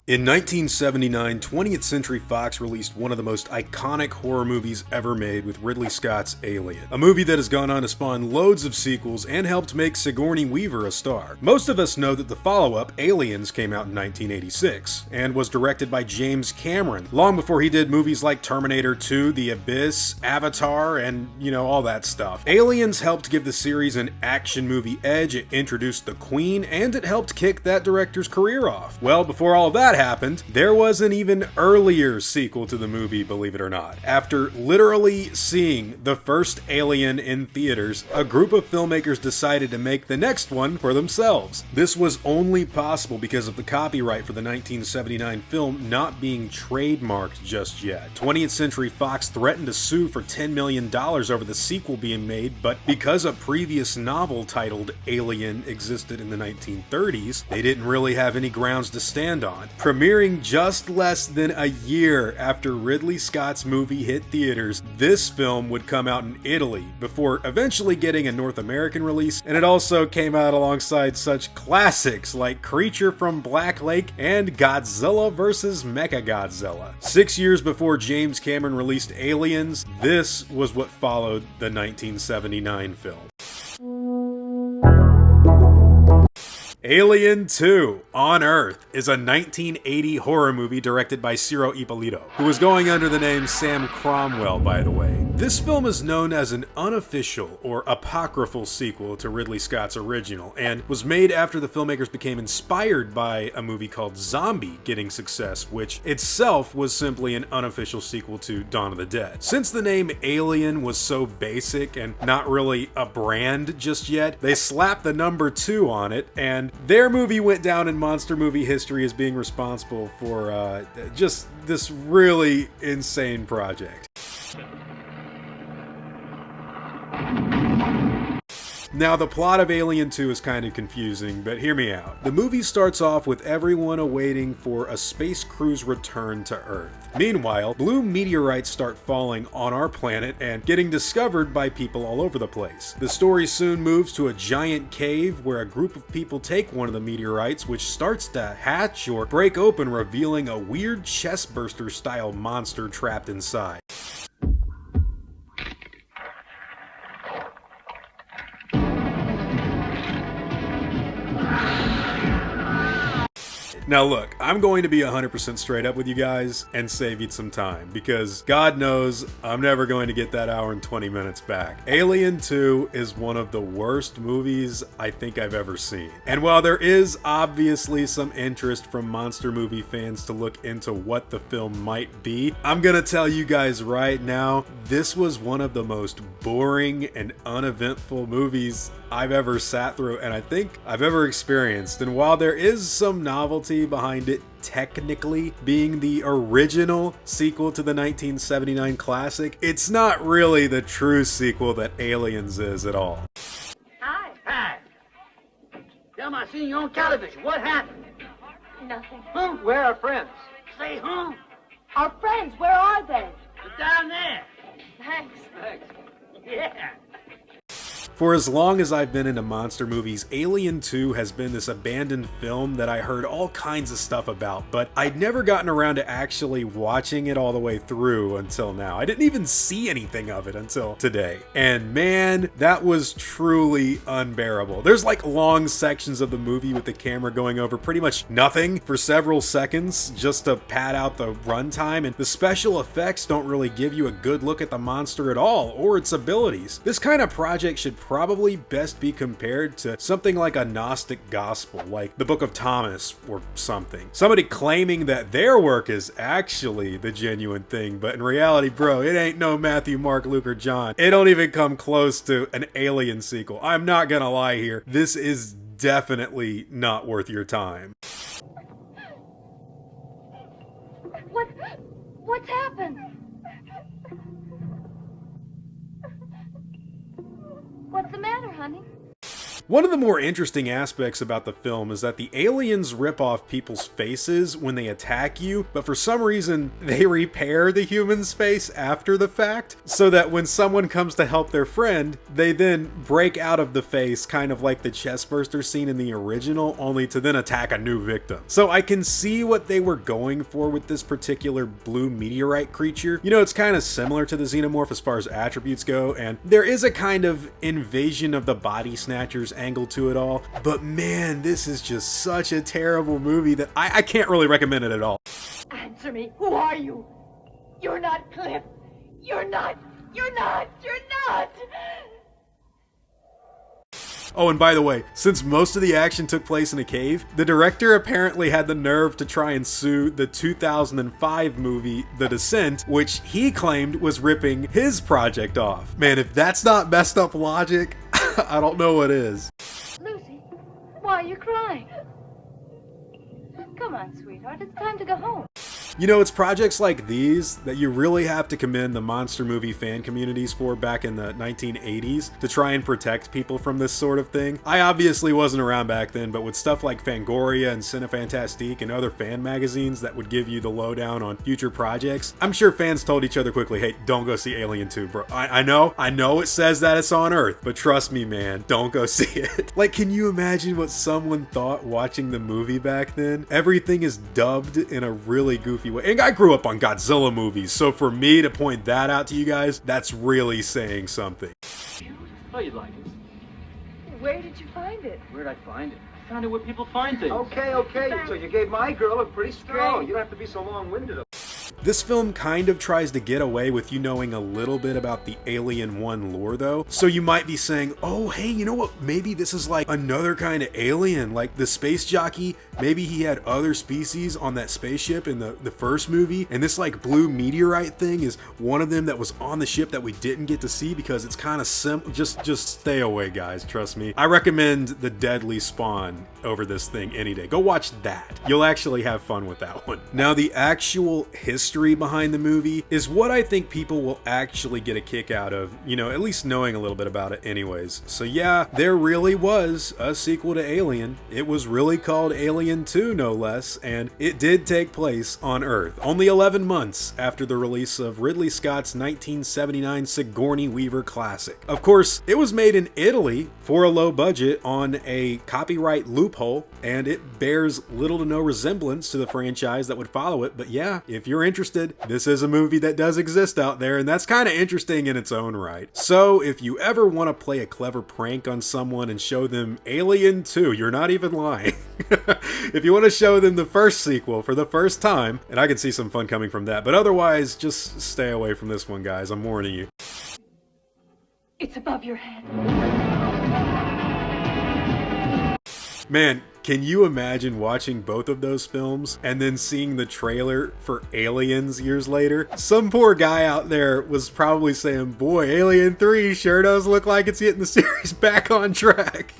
In 1979, 20th Century Fox released one of the most iconic horror movies ever made with Ridley Scott's Alien, a movie that has gone on to spawn loads of sequels and helped make Sigourney Weaver a star. Most of us know that the follow-up, Aliens, came out in 1986, and was directed by James Cameron, long before he did movies like Terminator 2, The Abyss, Avatar, and, all that stuff. Aliens helped give the series an action movie edge, it introduced the Queen, and it helped kick that director's career off. Well, before all of that happened, there was an even earlier sequel to the movie, believe it or not. After literally seeing the first Alien in theaters, a group of filmmakers decided to make the next one for themselves. This was only possible because of the copyright for the 1979 film not being trademarked just yet. 20th Century Fox threatened to sue for $10 million over the sequel being made, but because a previous novel titled Alien existed in the 1930s, they didn't really have any grounds to stand on. Premiering just less than a year after Ridley Scott's movie hit theaters, this film would come out in Italy before eventually getting a North American release, and it also came out alongside such classics like Creature from Black Lake and Godzilla vs. Mechagodzilla. 6 years before James Cameron released Aliens, this was what followed the 1979 film. Alien 2 on Earth is a 1980 horror movie directed by Ciro Ippolito, who was going under the name Sam Cromwell, by the way. This film is known as an unofficial or apocryphal sequel to Ridley Scott's original, and was made after the filmmakers became inspired by a movie called Zombie getting success, which itself was simply an unofficial sequel to Dawn of the Dead. Since the name Alien was so basic and not really a brand just yet, they slapped the number 2 on it, and their movie went down in monster movie history as being responsible for just this really insane project. Now, the plot of Alien 2 is kind of confusing, but hear me out. The movie starts off with everyone awaiting for a space crew's return to Earth. Meanwhile, blue meteorites start falling on our planet and getting discovered by people all over the place. The story soon moves to a giant cave where a group of people take one of the meteorites, which starts to hatch or break open, revealing a weird chestburster-style monster trapped inside. Now look, I'm going to be 100% straight up with you guys and save you some time, because God knows I'm never going to get that hour and 20 minutes back. Alien 2 is one of the worst movies I think I've ever seen. And while there is obviously some interest from monster movie fans to look into what the film might be, I'm gonna tell you guys right now, this was one of the most boring and uneventful movies I've ever sat through and I think I've ever experienced. And while there is some novelty behind it technically being the original sequel to the 1979 classic, it's not really the true sequel that Aliens is at all. Hi. Hi. Tell me, I seen you on television. What happened? Nothing. Huh? Where are our friends? Say, huh? Our friends, where are they? They're down there. Thanks. Thanks. Yeah. For as long as I've been into monster movies, Alien 2 has been this abandoned film that I heard all kinds of stuff about, but I'd never gotten around to actually watching it all the way through until now. I didn't even see anything of it until today. And man, that was truly unbearable. There's like long sections of the movie with the camera going over pretty much nothing for several seconds just to pad out the runtime, and the special effects don't really give you a good look at the monster at all or its abilities. This kind of project should probably best be compared to something like a Gnostic gospel, like the Book of Thomas or something. Somebody claiming that their work is actually the genuine thing, but in reality, bro, it ain't no Matthew, Mark, Luke, or John. It don't even come close to an Alien sequel. I'm not gonna lie here. This is definitely not worth your time. What's happened? What's the matter, honey? One of the more interesting aspects about the film is that the aliens rip off people's faces when they attack you, but for some reason they repair the human's face after the fact, so that when someone comes to help their friend, they then break out of the face, kind of like the chestburster scene in the original, only to then attack a new victim. So I can see what they were going for with this particular blue meteorite creature. You know, it's kind of similar to the xenomorph as far as attributes go, and there is a kind of invasion of the body snatchers angle to it all, but man, this is just such a terrible movie that I can't really recommend it at all. Answer me. Who are you? You're not Cliff. You're not. Oh, and by the way, since most of the action took place in a cave, the director apparently had the nerve to try and sue the 2005 movie The Descent, which he claimed was ripping his project off. Man, if that's not messed up logic, I don't know what is. Lucy, why are you crying? Come on, sweetheart. It's time to go home. You know, it's projects like these that you really have to commend the monster movie fan communities for back in the 1980s to try and protect people from this sort of thing. I obviously wasn't around back then, but with stuff like Fangoria and Cinefantastique and other fan magazines that would give you the lowdown on future projects, I'm sure fans told each other quickly, hey, don't go see Alien 2, bro. I know it says that it's on Earth, but trust me, man, don't go see it. Like, can you imagine what someone thought watching the movie back then? Everything is dubbed in a really goofy way. And I grew up on Godzilla movies, so for me to point that out to you guys, that's really saying something. Oh, you'd like it. Where did you find it? Where'd I find it? I found it where people find things. Okay. So you gave my girl a pretty strong. You don't have to be so long-winded. This film kind of tries to get away with you knowing a little bit about the Alien 1 lore though. So you might be saying, oh hey, you know what, maybe this is like another kind of alien, like the space jockey, maybe he had other species on that spaceship in the first movie, and this like blue meteorite thing is one of them that was on the ship that we didn't get to see because it's kind of simple. Just stay away, guys, trust me. I recommend The Deadly Spawn over this thing any day. Go watch that. You'll actually have fun with that one. Now, the actual history behind the movie is what I think people will actually get a kick out of, you know, at least knowing a little bit about it anyways. So yeah, there really was a sequel to Alien. It was really called Alien 2, no less, and it did take place on Earth, only 11 months after the release of Ridley Scott's 1979 Sigourney Weaver classic. Of course, it was made in Italy for a low budget on a copyright loophole, and it bears little to no resemblance to the franchise that would follow it, but yeah, if you're interested, this is a movie that does exist out there, and that's kind of interesting in its own right. So if you ever want to play a clever prank on someone and show them Alien 2, you're not even lying. If you want to show them the first sequel for the first time, and I can see some fun coming from that, but otherwise, just stay away from this one, guys. I'm warning you. It's above your head. Man, can you imagine watching both of those films and then seeing the trailer for Aliens years later? Some poor guy out there was probably saying, boy, Alien 3 sure does look like it's getting the series back on track.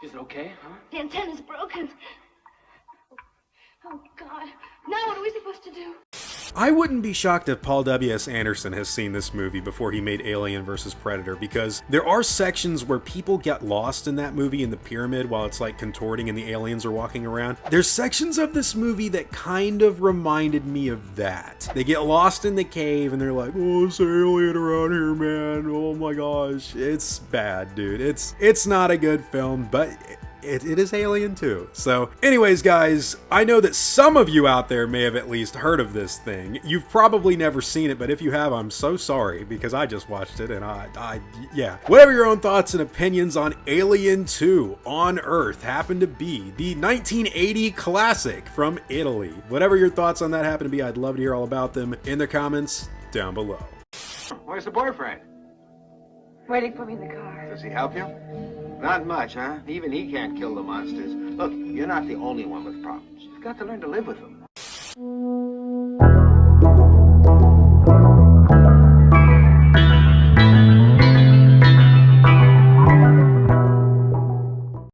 Is it okay, huh? The antenna's broken. Oh, God. Now what are we supposed to do? I wouldn't be shocked if Paul W.S. Anderson has seen this movie before he made Alien vs. Predator, because there are sections where people get lost in that movie in the pyramid while it's like contorting and the aliens are walking around. There's sections of this movie that kind of reminded me of that. They get lost in the cave and they're like, oh, it's an alien around here, man. Oh my gosh. It's bad, dude. It's not a good film, but it is Alien 2. So anyways, guys, I know that some of you out there may have at least heard of this thing. You've probably never seen it, but if you have, I'm so sorry, because I just watched it and yeah. Whatever your own thoughts and opinions on Alien 2 on Earth happen to be, the 1980 classic from Italy. Whatever your thoughts on that happen to be, I'd love to hear all about them in the comments down below. Where's the boyfriend? Waiting for me in the car. Does he help you? Not much, huh? Even he can't kill the monsters. Look, you're not the only one with problems. You've got to learn to live with them.